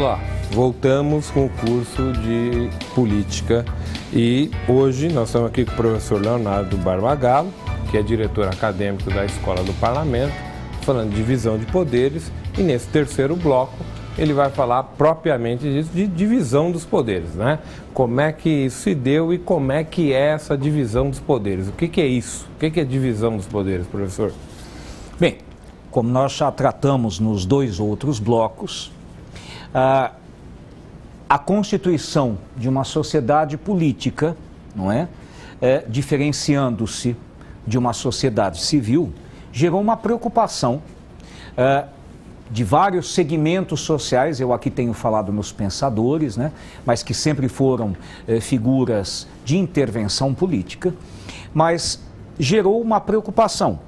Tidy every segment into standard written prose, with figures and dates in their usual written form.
lá, voltamos com o curso de política e hoje nós estamos aqui com o professor Leonardo Barbagallo, que é diretor acadêmico da Escola do Parlamento, falando de divisão de poderes, e nesse terceiro bloco ele vai falar propriamente disso, de divisão dos poderes, né? Como é que isso se deu e como é que é essa divisão dos poderes? O que é isso? O que é divisão dos poderes, professor? Bem, como nós já tratamos nos dois outros blocos, a constituição de uma sociedade política, não é? Diferenciando-se de uma sociedade civil, gerou uma preocupação de vários segmentos sociais. Eu aqui tenho falado nos pensadores, né? Mas que sempre foram figuras de intervenção política, mas gerou uma preocupação.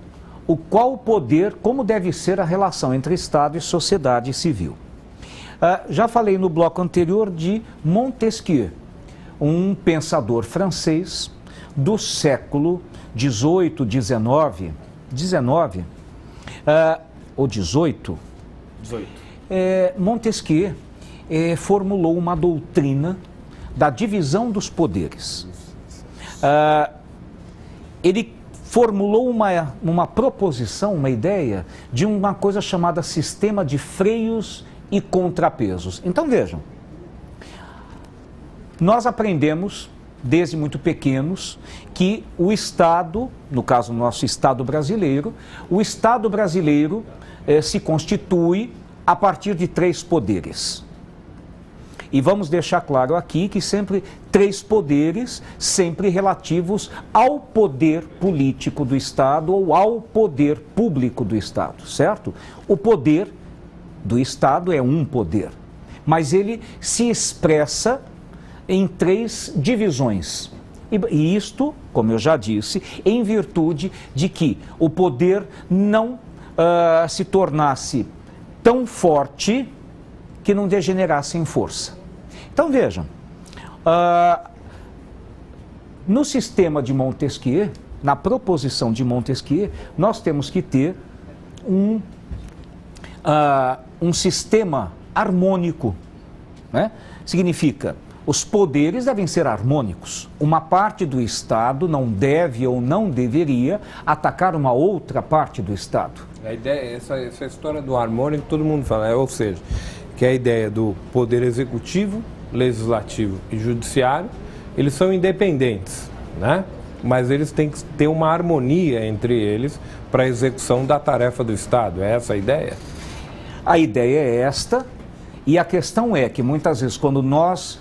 Qual poder, como deve ser a relação entre Estado e sociedade civil? Já falei no bloco anterior de Montesquieu, um pensador francês do século XVIII, XIX, ou XVIII. Montesquieu formulou uma doutrina da divisão dos poderes. Ele formulou uma proposição, uma ideia de uma coisa chamada sistema de freios e contrapesos. Então vejam, nós aprendemos desde muito pequenos que o Estado, no caso do nosso Estado brasileiro, o Estado brasileiro se constitui a partir de três poderes. E vamos deixar claro aqui que sempre três poderes, sempre relativos ao poder político do Estado ou ao poder público do Estado, certo? O poder do Estado é um poder, mas ele se expressa em três divisões. E isto, como eu já disse, em virtude de que o poder não se tornasse tão forte que não degenerasse em força. Então vejam, no sistema de Montesquieu, na proposição de Montesquieu, nós temos que ter um sistema harmônico, né? Significa, os poderes devem ser harmônicos. Uma parte do Estado não deve ou não deveria atacar uma outra parte do Estado. A ideia, essa história do harmônico, todo mundo fala, ou seja, que é a ideia do poder executivo, legislativo e judiciário, eles são independentes, né? Mas eles têm que ter uma harmonia entre eles para a execução da tarefa do Estado. É essa a ideia? A ideia é esta. E a questão é que muitas vezes quando nós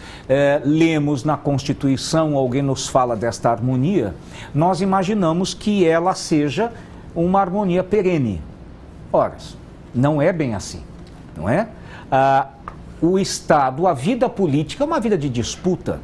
lemos na Constituição, alguém nos fala desta harmonia, nós imaginamos que ela seja uma harmonia perene. Ora, não é bem assim, não é? O Estado, a vida política é uma vida de disputa.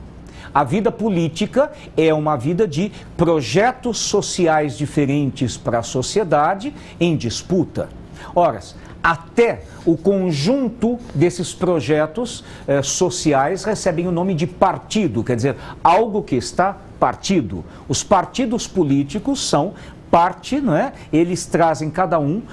A vida política é uma vida de projetos sociais diferentes para a sociedade em disputa. Ora, até o conjunto desses projetos sociais recebem o nome de partido, quer dizer, algo que está partido. Os partidos políticos são parte, não é? Eles trazem cada um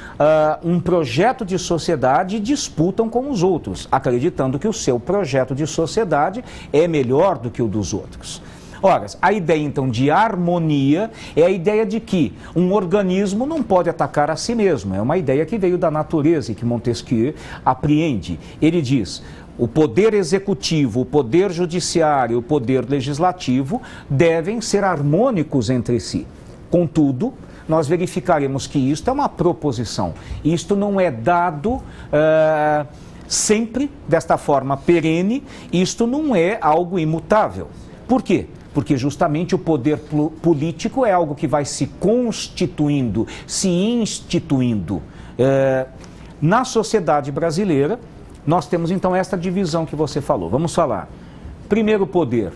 projeto de sociedade e disputam com os outros, acreditando que o seu projeto de sociedade é melhor do que o dos outros. Ora, a ideia então de harmonia é a ideia de que um organismo não pode atacar a si mesmo. É uma ideia que veio da natureza e que Montesquieu apreende. Ele diz: o poder executivo, o poder judiciário, o poder legislativo devem ser harmônicos entre si. Contudo, nós verificaremos que isto é uma proposição. Isto não é dado sempre desta forma perene, isto não é algo imutável. Por quê? Porque justamente o poder político é algo que vai se constituindo, se instituindo. Na sociedade brasileira, nós temos então esta divisão que você falou. Vamos falar. Primeiro poder.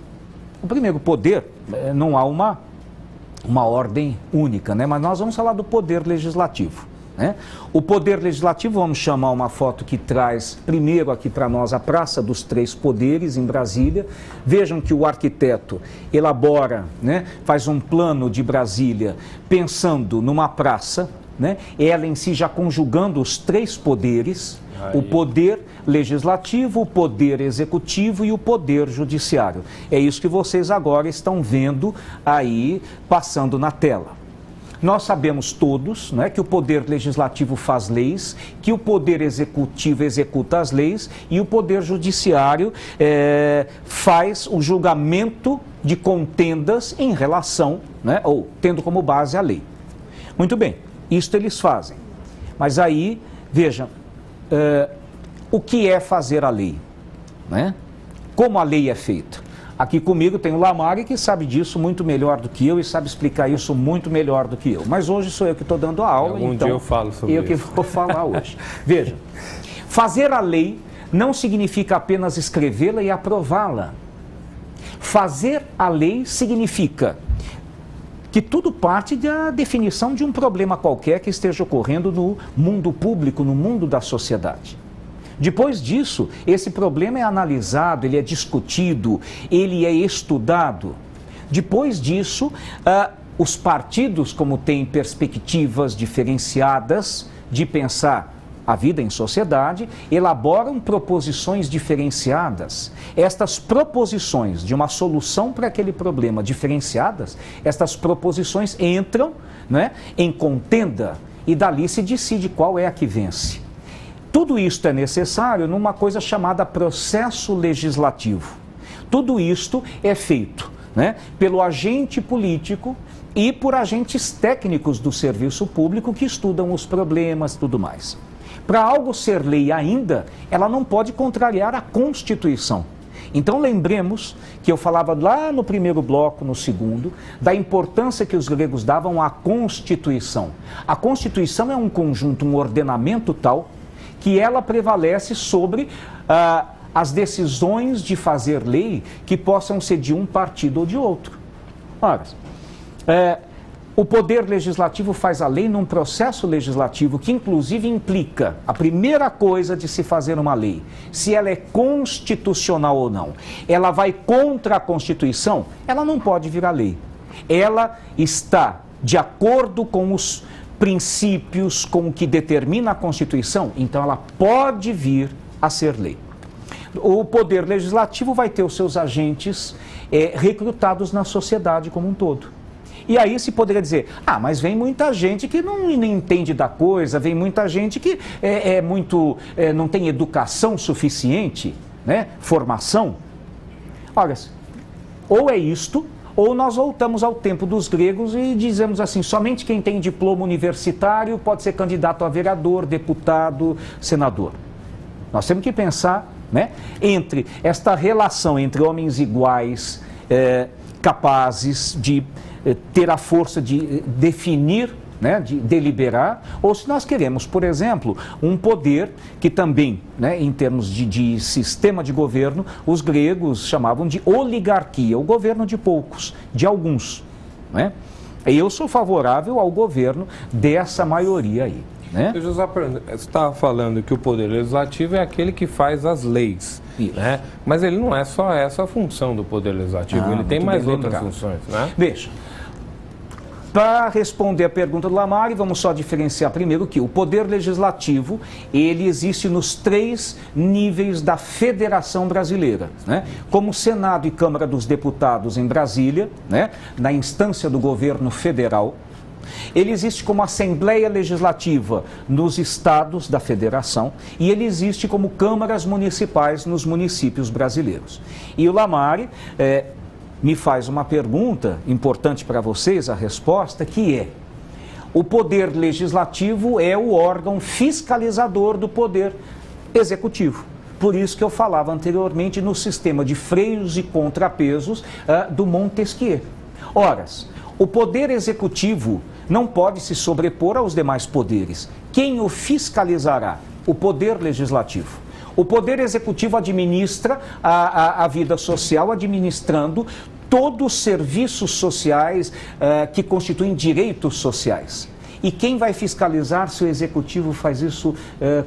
O primeiro poder, não há uma ordem única, né? Mas nós vamos falar do poder legislativo, né? O poder legislativo, vamos chamar uma foto que traz primeiro aqui para nós a Praça dos Três Poderes em Brasília. Vejam que o arquiteto elabora, né, faz um plano de Brasília pensando numa praça né? Ela em si já conjugando os três poderes, o poder legislativo, o poder executivo e o poder judiciário. É isso que vocês agora estão vendo aí passando na tela. Nós sabemos todos, né, que o poder legislativo faz leis, que o poder executivo executa as leis e o poder judiciário faz o julgamento de contendas em relação, né, ou tendo como base a lei. Muito bem, isto eles fazem. Mas aí, veja, o que é fazer a lei, né? Como a lei é feita? Aqui comigo tem o Lamari, que sabe disso muito melhor do que eu e sabe explicar isso muito melhor do que eu. Mas hoje sou eu que estou dando a aula, então dia eu falo sobre eu que vou falar hoje. Veja, fazer a lei não significa apenas escrevê-la e aprová-la. Fazer a lei significa que tudo parte da definição de um problema qualquer que esteja ocorrendo no mundo público, no mundo da sociedade. Depois disso, esse problema é analisado, ele é discutido, ele é estudado. Depois disso, os partidos, como têm perspectivas diferenciadas de pensar a vida em sociedade, elaboram proposições diferenciadas. Estas proposições de uma solução para aquele problema diferenciadas, estas proposições entram, né, em contenda e dali se decide qual é a que vence. Tudo isto é necessário numa coisa chamada processo legislativo. Tudo isto é feito, né, pelo agente político e por agentes técnicos do serviço público que estudam os problemas e tudo mais. Para algo ser lei ainda, ela não pode contrariar a Constituição. Então lembremos que eu falava lá no primeiro bloco, no segundo, da importância que os gregos davam à Constituição. A Constituição é um conjunto, um ordenamento tal que ela prevalece sobre as decisões de fazer lei que possam ser de um partido ou de outro. Ora, o poder legislativo faz a lei num processo legislativo que inclusive implica a primeira coisa de se fazer uma lei, se ela é constitucional ou não. Ela vai contra a Constituição, ela não pode virar lei. Ela está de acordo com os princípios, com o que determina a Constituição, então ela pode vir a ser lei. O poder legislativo vai ter os seus agentes recrutados na sociedade como um todo. E aí se poderia dizer, mas vem muita gente que não entende da coisa, vem muita gente que não tem educação suficiente, né? Formação. Olha, ou é isto, ou nós voltamos ao tempo dos gregos e dizemos assim, somente quem tem diploma universitário pode ser candidato a vereador, deputado, senador. Nós temos que pensar, né, entre esta relação entre homens iguais, capazes de ter a força de definir, né, de deliberar, ou se nós queremos, por exemplo, um poder que também, né, em termos de sistema de governo, os gregos chamavam de oligarquia, o governo de poucos, de alguns, né? Eu sou favorável ao governo dessa maioria aí, né? Você estava falando que o poder legislativo é aquele que faz as leis, né? Mas ele não é só essa a função do poder legislativo, ele tem mais outras funções, né? Veja, para responder a pergunta do Lamari, vamos só diferenciar primeiro que o poder legislativo, ele existe nos 3 níveis da Federação Brasileira, né? Como Senado e Câmara dos Deputados em Brasília, né, na instância do governo federal. Ele existe como Assembleia Legislativa nos estados da Federação e ele existe como câmaras municipais nos municípios brasileiros. E o Lamari me faz uma pergunta importante para vocês, a resposta, que é: o poder legislativo é o órgão fiscalizador do poder executivo. Por isso que eu falava anteriormente no sistema de freios e contrapesos do Montesquieu. Ora, o poder executivo não pode se sobrepor aos demais poderes. Quem o fiscalizará? O poder legislativo. O poder executivo administra a vida social, administrando todos os serviços sociais que constituem direitos sociais. E quem vai fiscalizar se o executivo faz isso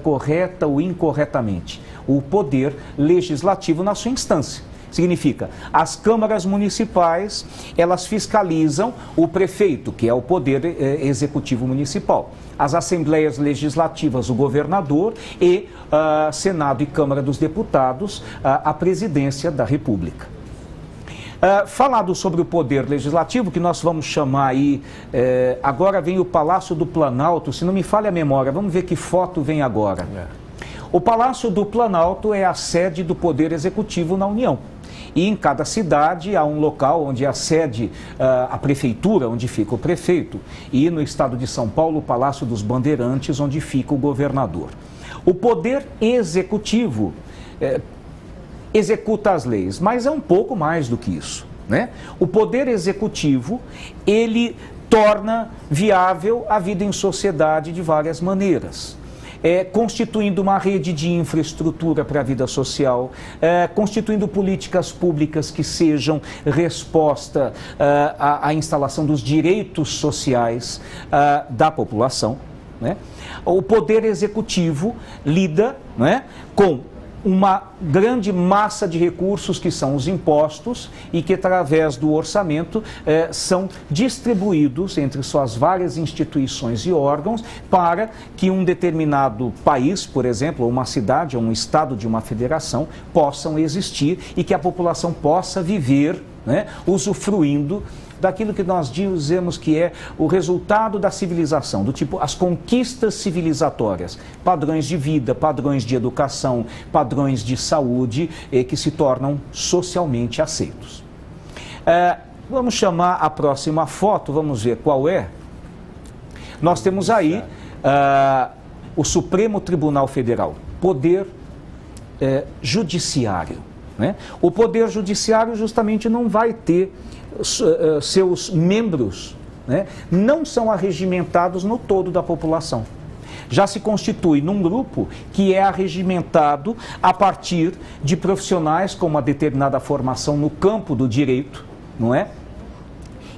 correta ou incorretamente? O poder legislativo na sua instância. Significa, as câmaras municipais, elas fiscalizam o prefeito, que é o poder executivo municipal. As assembleias legislativas, o governador e Senado e Câmara dos Deputados, a presidência da República. Falado sobre o poder legislativo, que nós vamos chamar aí, agora vem o Palácio do Planalto, se não me falha a memória, vamos ver que foto vem agora. O Palácio do Planalto é a sede do Poder Executivo na União. E em cada cidade há um local onde a sede, a prefeitura, onde fica o prefeito. E no estado de São Paulo, o Palácio dos Bandeirantes, onde fica o governador. O Poder Executivo executa as leis, mas é um pouco mais do que isso, né? O Poder Executivo, ele torna viável a vida em sociedade de várias maneiras. Constituindo uma rede de infraestrutura para a vida social, constituindo políticas públicas que sejam resposta à instalação dos direitos sociais da população, né? O Poder Executivo lida, né, com uma grande massa de recursos que são os impostos e que através do orçamento são distribuídos entre suas várias instituições e órgãos para que um determinado país, por exemplo, uma cidade ou um estado de uma federação possam existir e que a população possa viver, né, usufruindo daquilo que nós dizemos que é o resultado da civilização, do tipo as conquistas civilizatórias, padrões de vida, padrões de educação, padrões de saúde que se tornam socialmente aceitos. Vamos chamar a próxima foto, vamos ver qual é. Nós temos aí o Supremo Tribunal Federal, Poder Judiciário, né? O Poder Judiciário justamente não vai ter seus membros, né, não são arregimentados no todo da população. Já se constitui num grupo que é arregimentado a partir de profissionais com uma determinada formação no campo do direito, não é?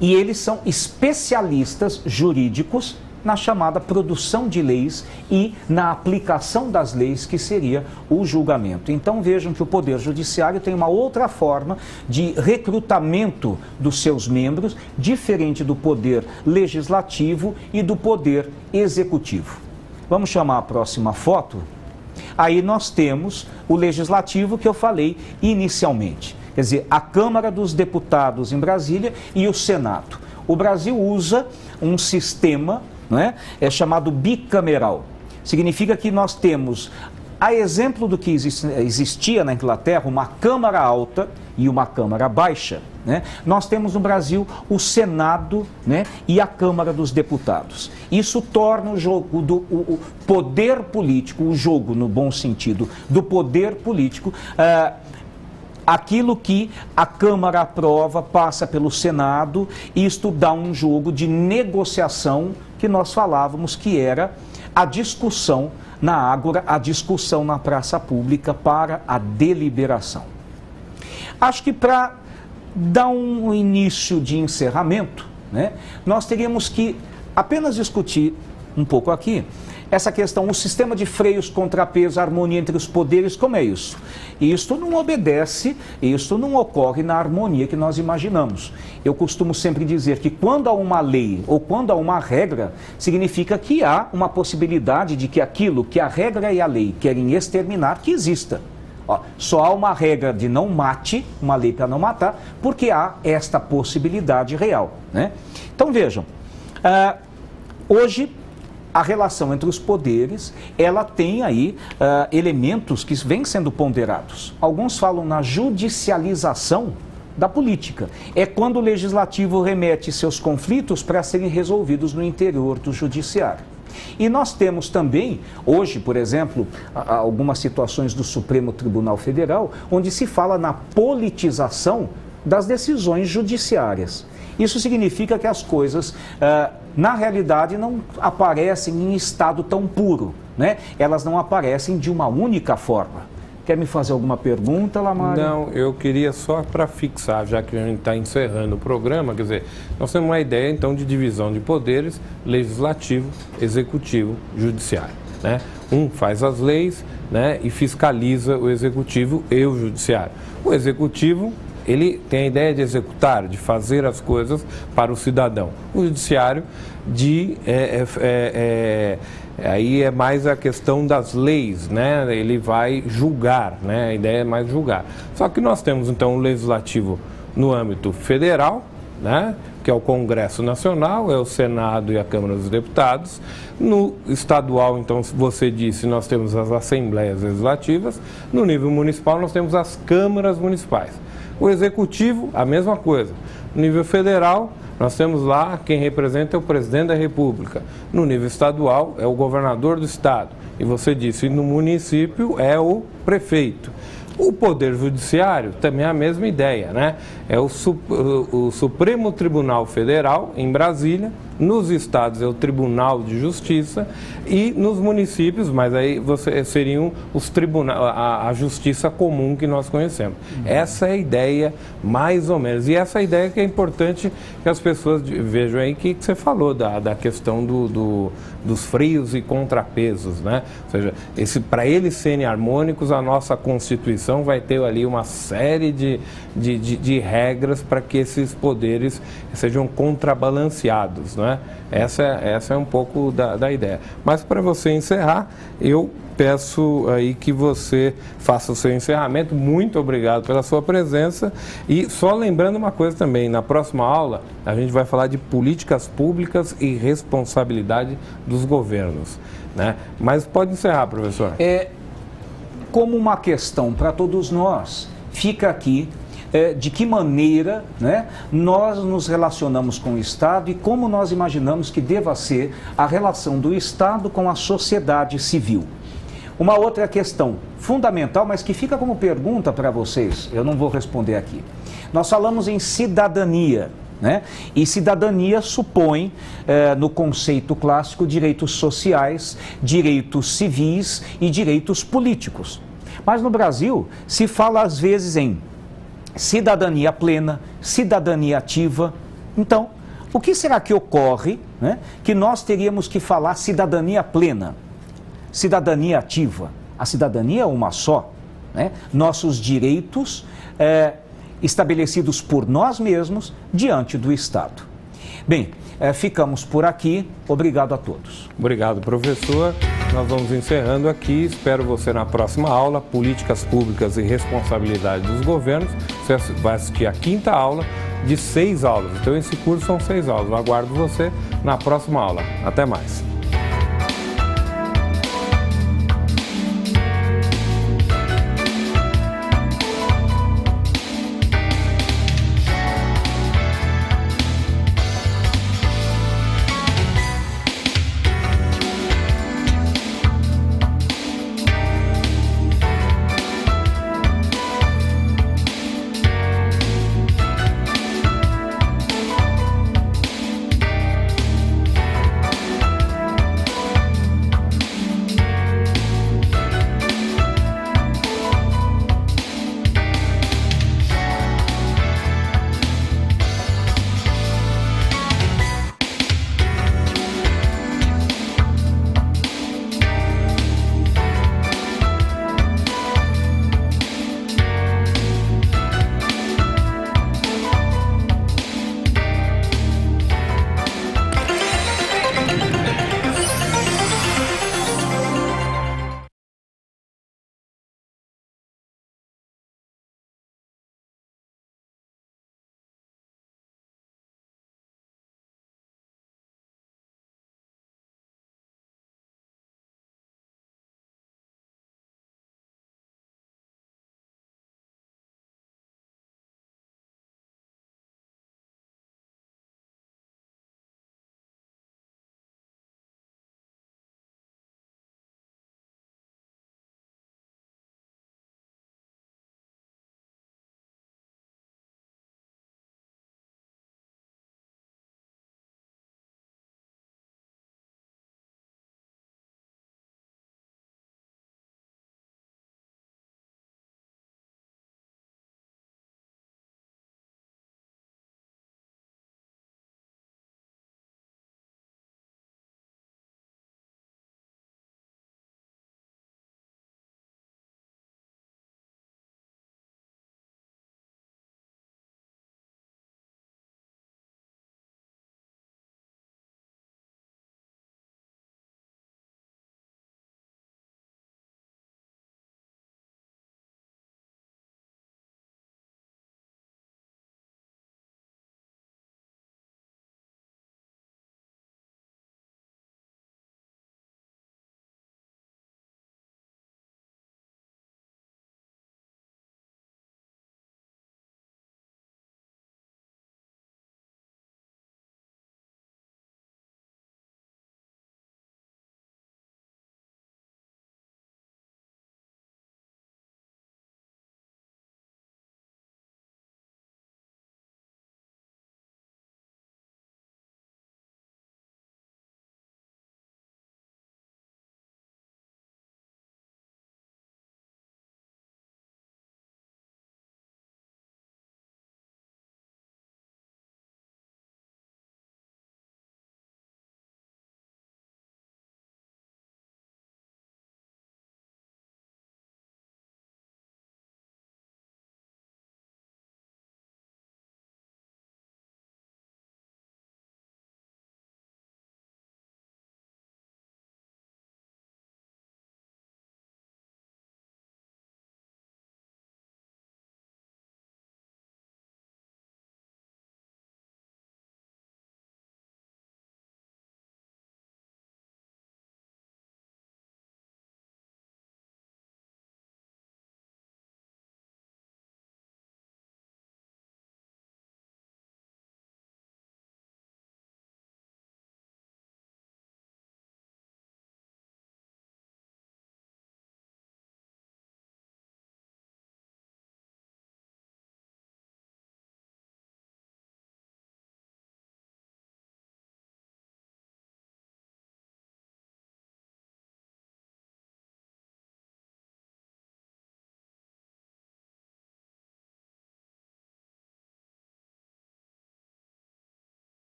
E eles são especialistas jurídicos na chamada produção de leis e na aplicação das leis, que seria o julgamento. Então vejam que o Poder Judiciário tem uma outra forma de recrutamento dos seus membros, diferente do Poder Legislativo e do Poder Executivo. Vamos chamar a próxima foto? Aí nós temos o Legislativo que eu falei inicialmente, quer dizer, a Câmara dos Deputados em Brasília e o Senado. O Brasil usa um sistema, não é chamado bicameral. Significa que nós temos, a exemplo do que existia na Inglaterra, uma Câmara Alta e uma Câmara Baixa, né? Nós temos no Brasil o Senado, né, e a Câmara dos Deputados. Isso torna o jogo o poder político, o jogo no bom sentido do poder político, aquilo que a Câmara aprova passa pelo Senado, e isto dá um jogo de negociação que nós falávamos que era a discussão na ágora, a discussão na praça pública para a deliberação. Acho que para dar um início de encerramento, né, nós teríamos que apenas discutir um pouco aqui essa questão, o sistema de freios, contrapeso, harmonia entre os poderes, como é isso? Isto não obedece, isto não ocorre na harmonia que nós imaginamos. Eu costumo sempre dizer que quando há uma lei ou quando há uma regra, significa que há uma possibilidade de que aquilo que a regra e a lei querem exterminar, que exista. Só há uma regra de não mate, uma lei para não matar, porque há esta possibilidade real, né? Então vejam, hoje a relação entre os poderes, ela tem aí elementos que vêm sendo ponderados. Alguns falam na judicialização da política. É quando o legislativo remete seus conflitos para serem resolvidos no interior do judiciário. E nós temos também, hoje, por exemplo, algumas situações do Supremo Tribunal Federal, onde se fala na politização das decisões judiciárias. Isso significa que as coisas, na realidade, não aparecem em estado tão puro, né? Elas não aparecem de uma única forma. Quer me fazer alguma pergunta, Lamário? Não, eu queria só para fixar, já que a gente está encerrando o programa, quer dizer, nós temos uma ideia, então, de divisão de poderes: legislativo, executivo, judiciário, né? Um faz as leis, né, e fiscaliza o executivo e o judiciário. O executivo, ele tem a ideia de executar, de fazer as coisas para o cidadão. O judiciário, aí é mais a questão das leis, né? Ele vai julgar, né? A ideia é mais julgar. Só que nós temos, então, o legislativo no âmbito federal, né? Que é o Congresso Nacional, é o Senado e a Câmara dos Deputados. No estadual, então, você disse, nós temos as assembleias legislativas. No nível municipal, nós temos as câmaras municipais. O executivo, a mesma coisa. No nível federal, nós temos lá quem representa é o presidente da República. No nível estadual, é o governador do estado. E você disse, no município é o prefeito. O Poder Judiciário também é a mesma ideia, né? É o Supremo Tribunal Federal, em Brasília. Nos estados é o Tribunal de Justiça e nos municípios, mas aí seriam os tribunais, a justiça comum que nós conhecemos. Essa é a ideia, mais ou menos. E essa é a ideia que é importante que as pessoas vejam aí que você falou da questão dos frios e contrapesos, né? Ou seja, para eles serem harmônicos, a nossa Constituição vai ter ali uma série de regras para que esses poderes sejam contrabalanceados, né? Essa é um pouco da ideia. Mas para você encerrar, eu peço aí que você faça o seu encerramento. Muito obrigado pela sua presença. E só lembrando uma coisa também, na próxima aula a gente vai falar de políticas públicas e responsabilidade dos governos, né? Mas pode encerrar, professor. Como uma questão para todos nós, fica aqui de que maneira, né, nós nos relacionamos com o Estado e como nós imaginamos que deva ser a relação do Estado com a sociedade civil. Uma outra questão fundamental, mas que fica como pergunta para vocês, eu não vou responder aqui. Nós falamos em cidadania, né? E cidadania supõe, no conceito clássico, direitos sociais, direitos civis e direitos políticos. Mas no Brasil se fala às vezes em cidadania plena, cidadania ativa. Então, o que será que ocorre, né, que nós teríamos que falar cidadania plena, cidadania ativa? A cidadania é uma só, né? Nossos direitos estabelecidos por nós mesmos diante do Estado. Bem, ficamos por aqui. Obrigado a todos. Obrigado, professor. Nós vamos encerrando aqui. Espero você na próxima aula, Políticas Públicas e Responsabilidade dos Governos. Você vai assistir a 5ª aula de 6 aulas. Então, esse curso são 6 aulas. Eu aguardo você na próxima aula. Até mais.